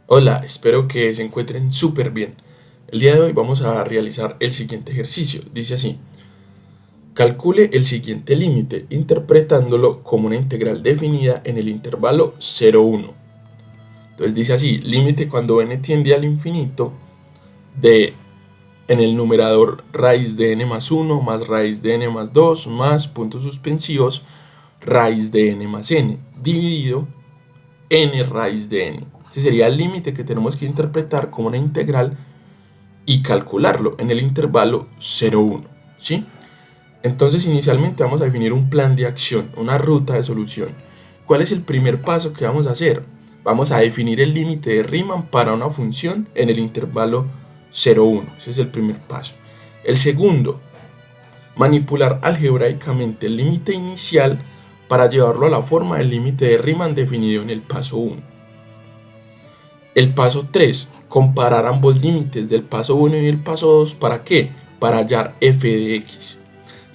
Hola, espero que se encuentren súper bien. El día de hoy vamos a realizar el siguiente ejercicio. Dice así: calcule el siguiente límite interpretándolo como una integral definida en el intervalo 0,1. Entonces dice así: límite cuando n tiende al infinito de en el numerador raíz de n más 1 más raíz de n más 2 más puntos suspensivos raíz de n más n dividido n raíz de n. Ese sería el límite que tenemos que interpretar como una integral y calcularlo en el intervalo 0,1, ¿sí? Entonces inicialmente vamos a definir un plan de acción, una ruta de solución. ¿Cuál es el primer paso que vamos a hacer? Vamos a definir el límite de Riemann para una función en el intervalo 0,1. Ese es el primer paso. El segundo, manipular algebraicamente el límite inicial para llevarlo a la forma del límite de Riemann definido en el paso 1. El paso 3, comparar ambos límites del paso 1 y el paso 2. ¿Para qué? Para hallar f de x.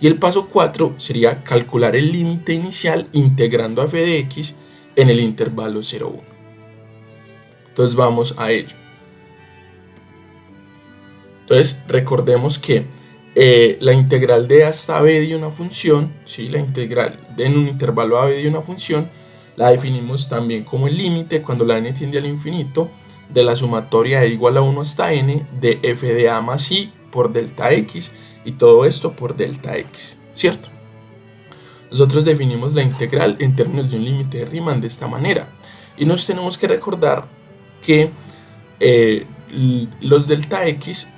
Y el paso 4 sería calcular el límite inicial integrando a f de x en el intervalo 0,1. Entonces vamos a ello. Entonces recordemos que la integral de a hasta b de una función, ¿sí? La integral en un intervalo a b de una función, la definimos también como el límite cuando la n tiende al infinito de la sumatoria de igual a 1 hasta n de f de a más i por delta x, y todo esto por delta x, ¿cierto? Nosotros definimos la integral en términos de un límite de Riemann de esta manera, y nos tenemos que recordar que los delta x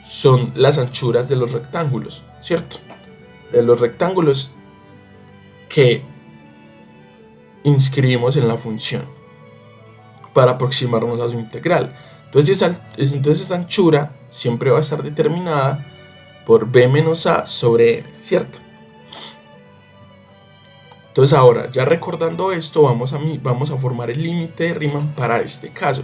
son las anchuras de los rectángulos, ¿cierto? De los rectángulos que inscribimos en la función para aproximarnos a su integral. Entonces esa anchura siempre va a estar determinada por b menos a sobre n, ¿cierto? Entonces ahora, ya recordando esto, vamos a formar el límite de Riemann para este caso.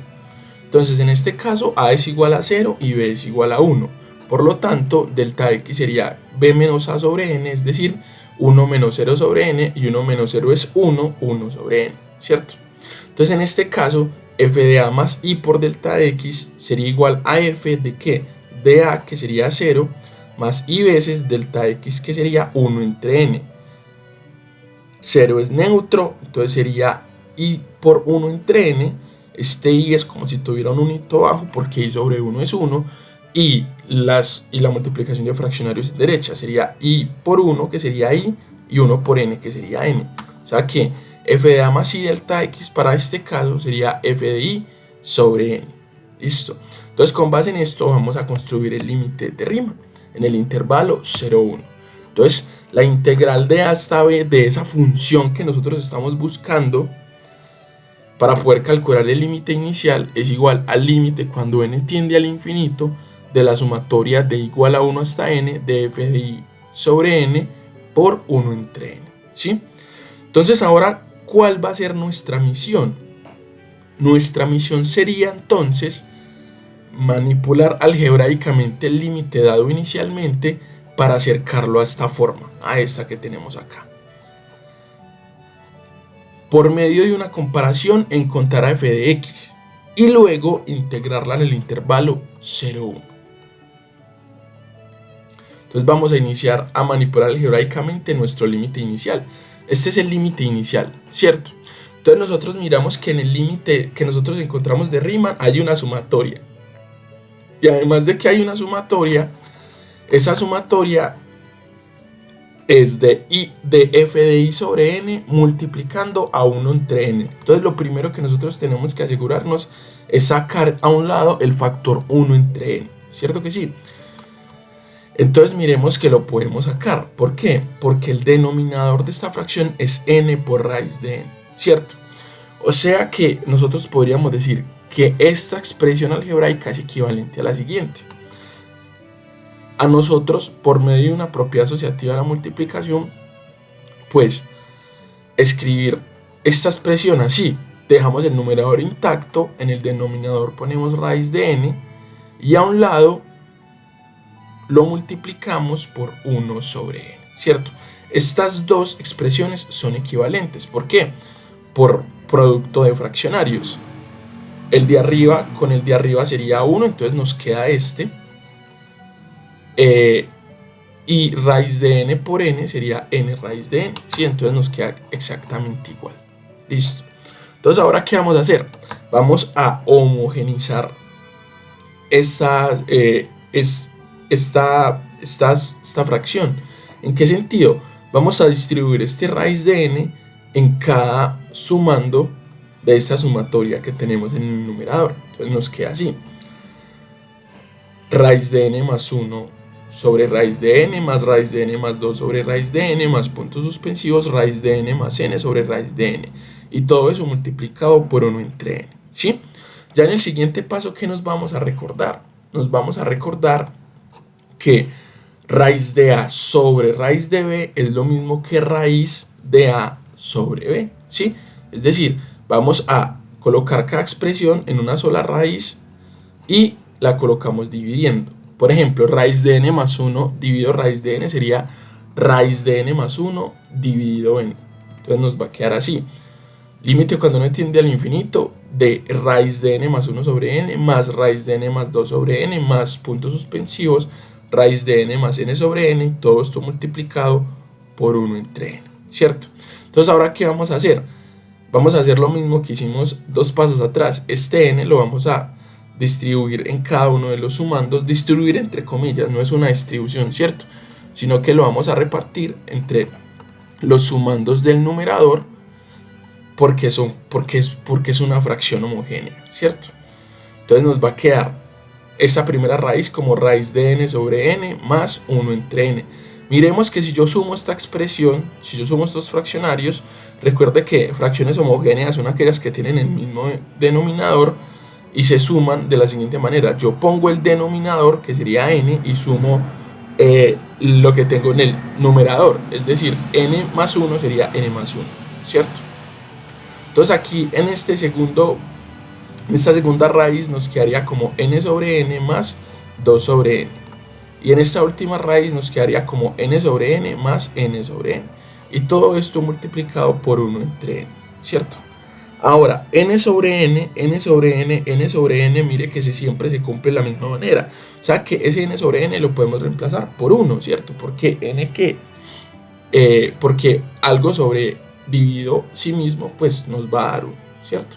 Entonces en este caso a es igual a 0 y b es igual a 1. Por lo tanto, delta x sería b menos a sobre n, es decir, 1 menos 0 sobre n, y 1 menos 0 es 1, 1 sobre n, ¿cierto? Entonces en este caso, f de a más i por delta x sería igual a f de ¿qué? De a, que sería 0, más i veces delta x, que sería 1 entre n. 0 es neutro, entonces sería i por 1 entre n. Este i es como si tuviera un unito abajo porque i sobre 1 es 1, y la multiplicación de fraccionarios es derecha, sería i por 1, que sería i, y 1 por n, que sería n. O sea que f de a más i delta x para este caso sería f de i sobre n. Listo. Entonces con base en esto vamos a construir el límite de Riemann en el intervalo 0,1. Entonces la integral de a hasta b de esa función que nosotros estamos buscando para poder calcular el límite inicial es igual al límite cuando n tiende al infinito de la sumatoria de igual a 1 hasta n de f de i sobre n por 1 entre n, ¿sí? Entonces ahora, ¿cuál va a ser nuestra misión? Nuestra misión sería entonces manipular algebraicamente el límite dado inicialmente para acercarlo a esta forma, a esta que tenemos acá. Por medio de una comparación, encontrar a f de x y luego integrarla en el intervalo 0,1. Entonces vamos a iniciar a manipular algebraicamente nuestro límite inicial. Este es el límite inicial, ¿cierto? Entonces nosotros miramos que en el límite que nosotros encontramos de Riemann hay una sumatoria. Y además de que hay una sumatoria, esa sumatoria es de f de i sobre n multiplicando a 1 entre n. Entonces lo primero que nosotros tenemos que asegurarnos es sacar a un lado el factor 1 entre n, ¿cierto que sí? Entonces miremos que lo podemos sacar. ¿Por qué? Porque el denominador de esta fracción es n por raíz de n, ¿cierto? O sea que nosotros podríamos decir que esta expresión algebraica es equivalente a la siguiente. A nosotros, por medio de una propiedad asociativa de la multiplicación, pues escribir esta expresión así: dejamos el numerador intacto, en el denominador ponemos raíz de n, y a un lado lo multiplicamos por 1 sobre n, ¿cierto? Estas dos expresiones son equivalentes. ¿Por qué? Por producto de fraccionarios. el de arriba con el de arriba sería 1, entonces nos queda este. Y raíz de n por n sería n raíz de n, ¿sí? Entonces nos queda exactamente igual. Listo. Entonces, ¿ahora qué vamos a hacer? Vamos a homogeneizar esta fracción. ¿En qué sentido? Vamos a distribuir este raíz de n en cada sumando de esta sumatoria que tenemos en el numerador. Entonces nos queda así: raíz de n más 1 sobre raíz de n más raíz de n más 2 sobre raíz de n más puntos suspensivos raíz de n más n sobre raíz de n, y todo eso multiplicado por 1 entre n, ¿sí? Ya en el siguiente paso, ¿qué nos vamos a recordar? Nos vamos a recordar que raíz de a sobre raíz de b es lo mismo que raíz de a sobre b, ¿sí? Es decir, vamos a colocar cada expresión en una sola raíz y la colocamos dividiendo. Por ejemplo, raíz de n más 1 dividido raíz de n sería raíz de n más 1 dividido n. Entonces nos va a quedar así: límite cuando n tiende al infinito de raíz de n más 1 sobre n más raíz de n más 2 sobre n más puntos suspensivos raíz de n más n sobre n, todo esto multiplicado por 1 entre n, ¿cierto? Entonces, ¿ahora qué vamos a hacer? Vamos a hacer lo mismo que hicimos dos pasos atrás. Este n lo vamos a distribuir en cada uno de los sumandos, distribuir entre comillas, no es una distribución, ¿cierto? Sino que lo vamos a repartir entre los sumandos del numerador porque es una fracción homogénea, ¿cierto? Entonces nos va a quedar esa primera raíz como raíz de n sobre n más 1 entre n. Miremos que si yo sumo esta expresión, si yo sumo estos fraccionarios, recuerde que fracciones homogéneas son aquellas que tienen el mismo denominador y se suman de la siguiente manera: yo pongo el denominador, que sería n, y sumo lo que tengo en el numerador, es decir, n más 1 sería n más 1, ¿cierto? Entonces aquí en esta segunda raíz nos quedaría como n sobre n más 2 sobre n, y en esta última raíz nos quedaría como n sobre n más n sobre n, y todo esto multiplicado por 1 entre n, ¿cierto? Ahora, n sobre n, n sobre n, n sobre n, mire que siempre se cumple de la misma manera. O sea que ese n sobre n lo podemos reemplazar por 1, ¿cierto? ¿Por qué? ¿N qué? Porque algo sobre dividido sí mismo, pues nos va a dar 1, ¿cierto?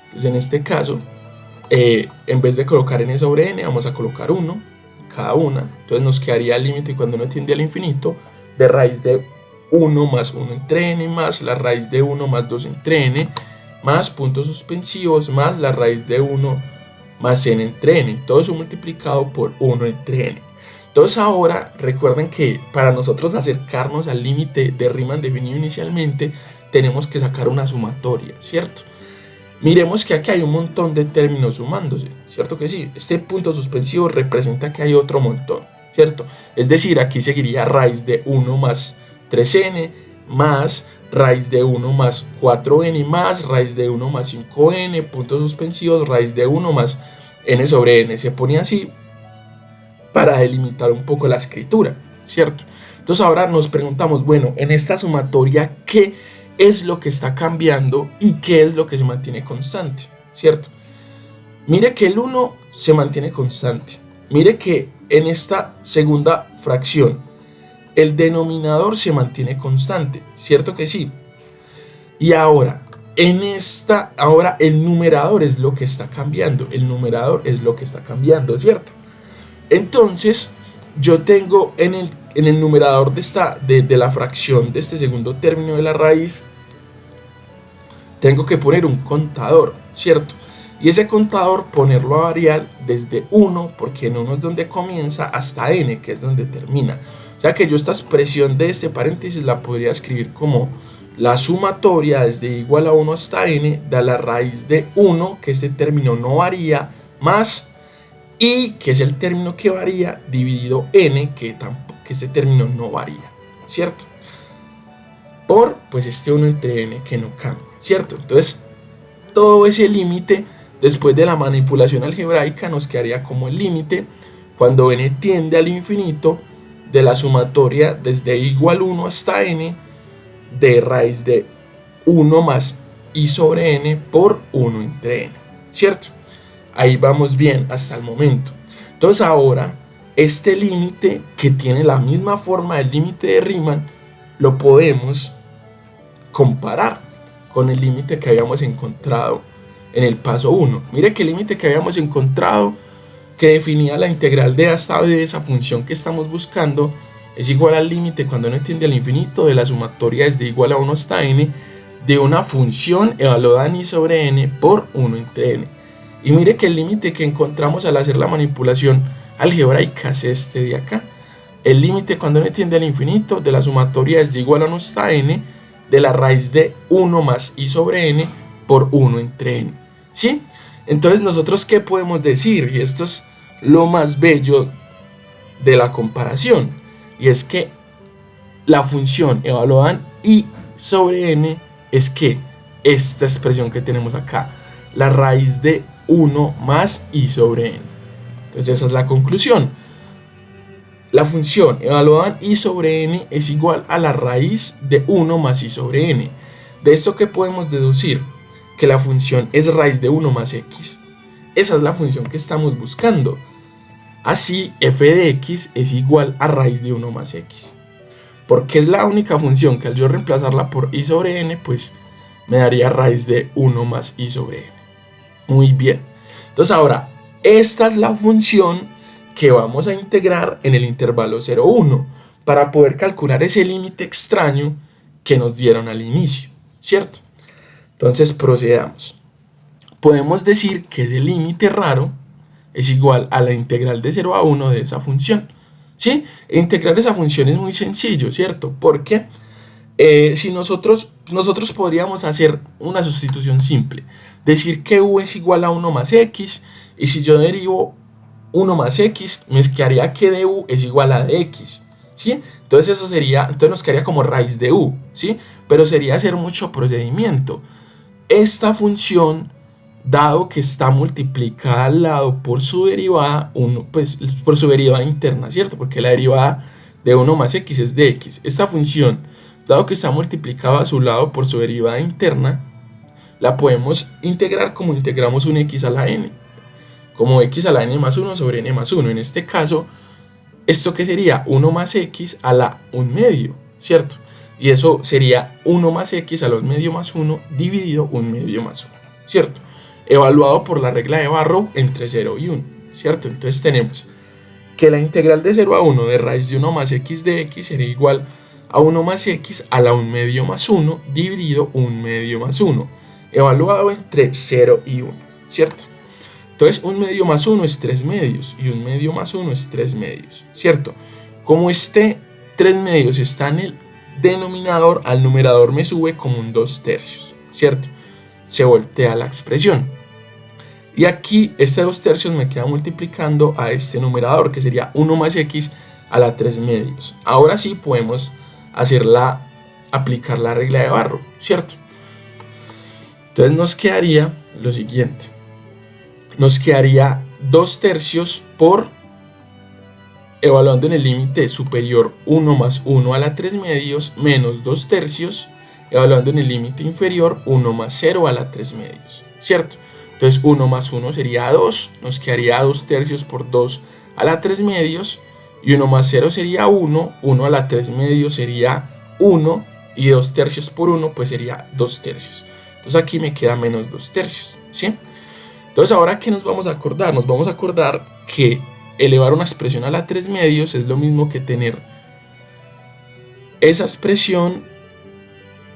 Entonces en este caso, en vez de colocar n sobre n, vamos a colocar 1 cada una. Entonces nos quedaría el límite cuando uno tiende al infinito de raíz de 1 más 1 entre n más la raíz de 1 más 2 entre n más puntos suspensivos más la raíz de 1 más n entre n, todo eso multiplicado por 1 entre n. Entonces ahora recuerden que para nosotros acercarnos al límite de Riemann definido inicialmente tenemos que sacar una sumatoria, ¿cierto? Miremos que aquí hay un montón de términos sumándose, ¿cierto que sí? Este punto suspensivo representa que hay otro montón, ¿cierto? Es decir, aquí seguiría raíz de 1 más 3n más raíz de 1 más 4n más raíz de 1 más 5n, puntos suspensivos, raíz de 1 más n sobre n. Se pone así para delimitar un poco la escritura, ¿cierto? Entonces ahora nos preguntamos, bueno, en esta sumatoria, ¿qué es lo que está cambiando y qué es lo que se mantiene constante, ¿cierto? Mire que el 1 se mantiene constante. Mire que en esta segunda fracción el denominador se mantiene constante, ¿cierto que sí? Y ahora, ahora el numerador es lo que está cambiando. El numerador es lo que está cambiando, ¿cierto? Entonces, yo tengo en el numerador de la fracción de este segundo término de la raíz, tengo que poner un contador, ¿cierto? Y ese contador ponerlo a variar desde 1, porque en 1 es donde comienza, hasta n, que es donde termina. O sea que yo esta expresión de este paréntesis la podría escribir como la sumatoria desde igual a 1 hasta n da la raíz de 1, que este término no varía, más y que es el término que varía, dividido n, que este término no varía, ¿cierto? Por pues este 1 entre n que no cambia, ¿cierto? Entonces todo ese límite después de la manipulación algebraica nos quedaría como el límite cuando n tiende al infinito de la sumatoria desde igual 1 hasta n de raíz de 1 más i sobre n por 1 entre n, ¿cierto? Ahí vamos bien hasta el momento. Entonces ahora este límite, que tiene la misma forma del límite de Riemann, lo podemos comparar con el límite que habíamos encontrado en el paso 1. Mire que el límite que habíamos encontrado, que definía la integral de a hasta b de esa función que estamos buscando, es igual al límite cuando n tiende al infinito de la sumatoria desde igual a 1 hasta n de una función evaluada en i sobre n por 1 entre n. Y mire que el límite que encontramos al hacer la manipulación algebraica es este de acá. El límite cuando n tiende al infinito de la sumatoria desde igual a 1 hasta n de la raíz de 1 más i sobre n por 1 entre n, ¿sí? Entonces nosotros, ¿qué podemos decir? Y esto es lo más bello de la comparación, y es que la función evaluada en i sobre n es que esta expresión que tenemos acá, la raíz de 1 más i sobre n. Entonces esa es la conclusión. La función evaluada en i sobre n es igual a la raíz de 1 más i sobre n. De esto, ¿qué podemos deducir? Que la función es raíz de 1 más x. Esa es la función que estamos buscando. Así, f de x es igual a raíz de 1 más x. Porque es la única función que al yo reemplazarla por i sobre n, pues me daría raíz de 1 más i sobre n. Muy bien. Entonces ahora, esta es la función que vamos a integrar en el intervalo 0, 1 para poder calcular ese límite extraño que nos dieron al inicio, ¿cierto? Entonces procedamos. Podemos decir que ese límite raro es igual a la integral de 0 a 1 de esa función, ¿sí? E integrar esa función es muy sencillo, ¿cierto? Porque si nosotros podríamos hacer una sustitución simple, decir que u es igual a 1 más x, y si yo derivo 1 más x, me quedaría que de u es igual a de x, ¿sí? Entonces entonces nos quedaría como raíz de u, ¿sí? Pero sería hacer mucho procedimiento. Esta función, dado que está multiplicada al lado por su derivada, pues por su derivada interna, ¿cierto? Porque la derivada de 1 más x es de x. Esta función, dado que está multiplicada a su lado por su derivada interna, la podemos integrar como integramos un x a la n, como x a la n más 1 sobre n más 1. En este caso, ¿esto qué sería? 1 más x a la 1 medio, ¿cierto? Y eso sería 1 más x a la 1 medio más 1 dividido 1 medio más 1, ¿cierto? Evaluado por la regla de Barrow entre 0 y 1, ¿cierto? Entonces tenemos que la integral de 0 a 1 de raíz de 1 más x de x sería igual a 1 más x a la 1 medio más 1 dividido 1 medio más 1, evaluado entre 0 y 1, ¿cierto? Entonces 1 medio más 1 es 3 medios y 1 medio más 1 es 3 medios, ¿cierto? Como este 3 medios está en el denominador, al numerador me sube como un 2 tercios, ¿cierto? Se voltea la expresión. Y aquí este 2 tercios me queda multiplicando a este numerador, que sería 1 más x a la 3 medios. Ahora sí podemos aplicar la regla de Barrow, ¿cierto? Entonces nos quedaría lo siguiente. Nos quedaría 2 tercios por, evaluando en el límite superior, 1 más 1 a la 3 medios menos 2 tercios, evaluando en el límite inferior 1 más 0 a la 3 medios, ¿cierto? Entonces 1 más 1 sería 2, nos quedaría 2 tercios por 2 a la 3 medios, y 1 más 0 sería 1, 1 a la 3 medios sería 1, y 2 tercios por 1 pues sería 2 tercios. Entonces aquí me queda menos 2 tercios, ¿sí? Entonces ahora, ¿qué nos vamos a acordar? Nos vamos a acordar que elevar una expresión a la 3 medios es lo mismo que tener esa expresión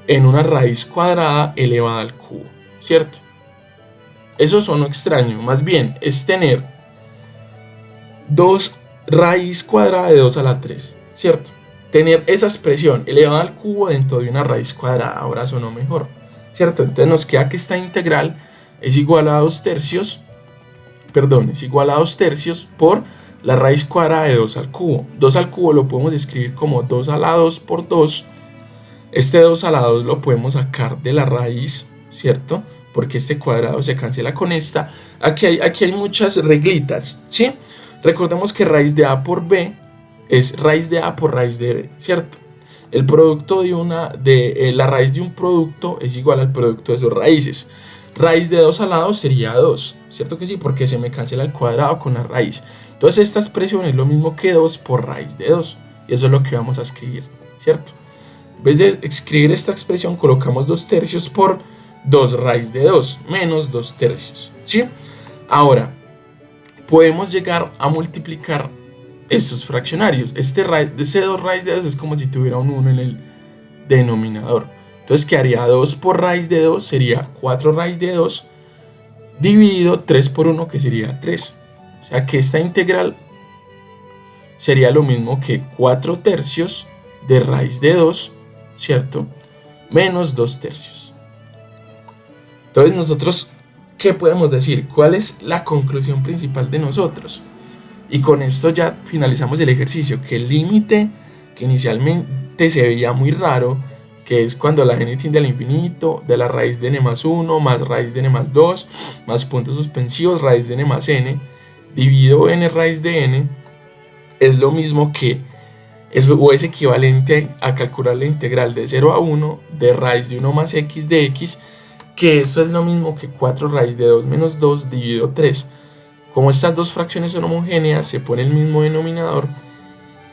en una raíz cuadrada elevada al cubo, ¿cierto? Eso sonó extraño, más bien es tener 2 raíz cuadrada de 2 a la 3, ¿cierto? Tener esa expresión elevada al cubo dentro de una raíz cuadrada, ahora sonó mejor, ¿cierto? Entonces nos queda que esta integral es igual a 2 tercios, por la raíz cuadrada de 2 al cubo. 2 al cubo lo podemos escribir como 2 a la 2 por 2. Este 2 a la 2 lo podemos sacar de la raíz, ¿cierto? Porque este cuadrado se cancela con esta. Aquí hay muchas reglitas, ¿sí? Recordemos que raíz de a por b es raíz de a por raíz de b, ¿cierto? El producto de la raíz de un producto es igual al producto de sus raíces. Raíz de 2 al lado sería 2, ¿cierto que sí? Porque se me cancela el cuadrado con la raíz. Entonces esta expresión es lo mismo que 2 por raíz de 2. Y eso es lo que vamos a escribir, ¿cierto? En vez de escribir esta expresión, colocamos 2 tercios por 2 raíz de 2 menos 2 tercios, ¿sí? Ahora, podemos llegar a multiplicar estos fraccionarios. Ese 2 raíz de 2 es como si tuviera un 1 en el denominador. Entonces quedaría 2 por raíz de 2, sería 4 raíz de 2, dividido 3 por 1, que sería 3. O sea que esta integral sería lo mismo que 4 tercios de raíz de 2, ¿cierto? Menos 2 tercios. Entonces nosotros, ¿qué podemos decir? ¿Cuál es la conclusión principal de nosotros? Y con esto ya finalizamos el ejercicio, que el límite que inicialmente se veía muy raro, que es cuando la n tiende al infinito, de la raíz de n más 1 más raíz de n más 2 más puntos suspensivos raíz de n más n dividido n raíz de n, es lo mismo que o es equivalente a calcular la integral de 0 a 1 de raíz de 1 más x de x, que eso es lo mismo que 4 raíz de 2 menos 2 dividido 3. Como estas dos fracciones son homogéneas, se pone el mismo denominador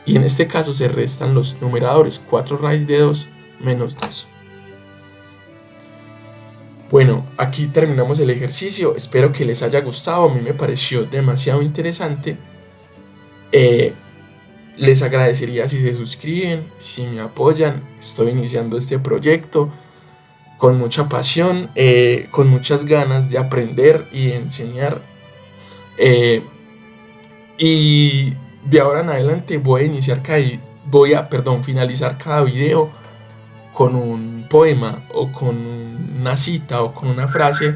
y en este caso se restan los numeradores, 4 raíz de 2 menos 2. Bueno, aquí terminamos el ejercicio, espero que les haya gustado, a mí me pareció demasiado interesante. Les agradecería si se suscriben, si me apoyan. Estoy iniciando este proyecto con mucha pasión, con muchas ganas de aprender y de enseñar. Y de ahora en adelante voy a finalizar cada video con un poema o con una cita o con una frase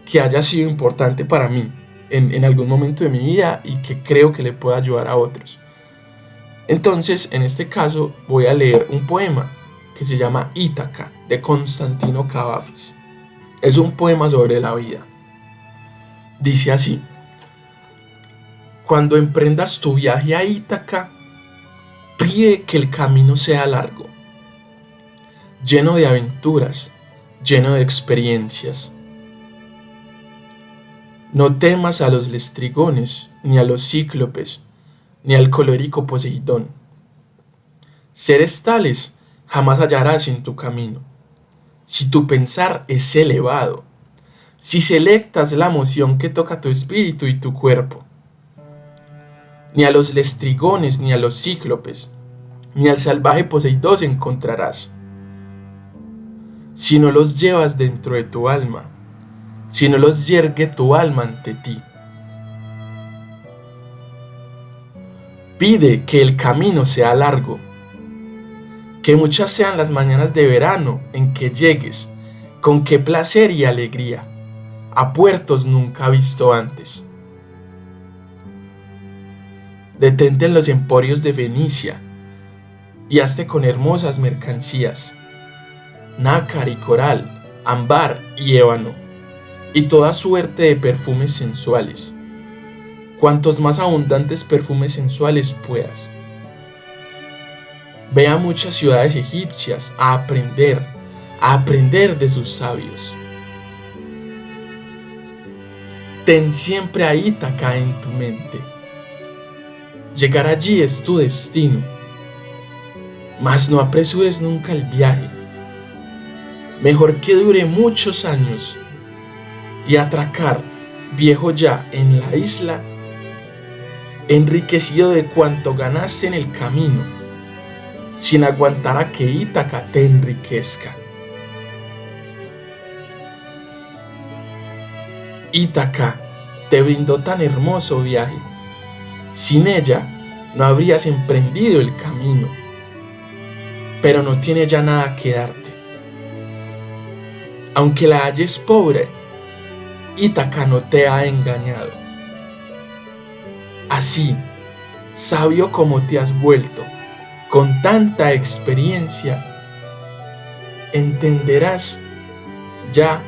que haya sido importante para mí en algún momento de mi vida y que creo que le pueda ayudar a otros. Entonces, en este caso, voy a leer un poema que se llama Ítaca, de Constantino Cavafis. Es un poema sobre la vida. Dice así: cuando emprendas tu viaje a Ítaca, pide que el camino sea largo, lleno de aventuras, lleno de experiencias. No temas a los lestrigones, ni a los cíclopes, ni al colérico Poseidón. Seres tales jamás hallarás en tu camino. Si tu pensar es elevado, si selectas la emoción que toca tu espíritu y tu cuerpo. Ni a los lestrigones, ni a los cíclopes, ni al salvaje Poseidón encontrarás. Si no los llevas dentro de tu alma, si no los yergue tu alma ante ti. Pide que el camino sea largo, que muchas sean las mañanas de verano en que llegues, con qué placer y alegría, a puertos nunca visto antes. Detente en los emporios de Fenicia y hazte con hermosas mercancías, nácar y coral, ámbar y ébano, y toda suerte de perfumes sensuales, cuantos más abundantes perfumes sensuales puedas. Ve a muchas ciudades egipcias a aprender de sus sabios. Ten siempre a Ítaca en tu mente. Llegar allí es tu destino, mas no apresures nunca el viaje. Mejor que dure muchos años y atracar, viejo ya, en la isla, enriquecido de cuanto ganaste en el camino, sin aguantar a que Ítaca te enriquezca. Ítaca te brindó tan hermoso viaje. Sin ella no habrías emprendido el camino, pero no tiene ya nada que darte. Aunque la halles pobre, Ítaca no te ha engañado. Así, sabio como te has vuelto, con tanta experiencia, entenderás ya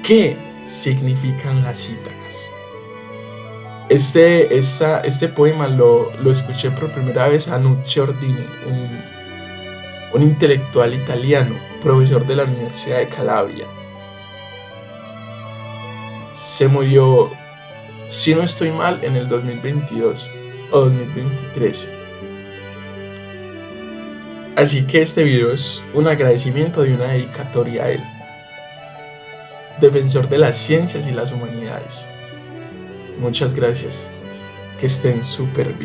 qué significan las Ítacas. Este poema lo escuché por primera vez a Nuccio Ordine, un intelectual italiano, profesor de la Universidad de Calabria. Se murió, si no estoy mal, en el 2022 o 2023. Así que este video es un agradecimiento y una dedicatoria a él, defensor de las ciencias y las humanidades. Muchas gracias, que estén súper bien.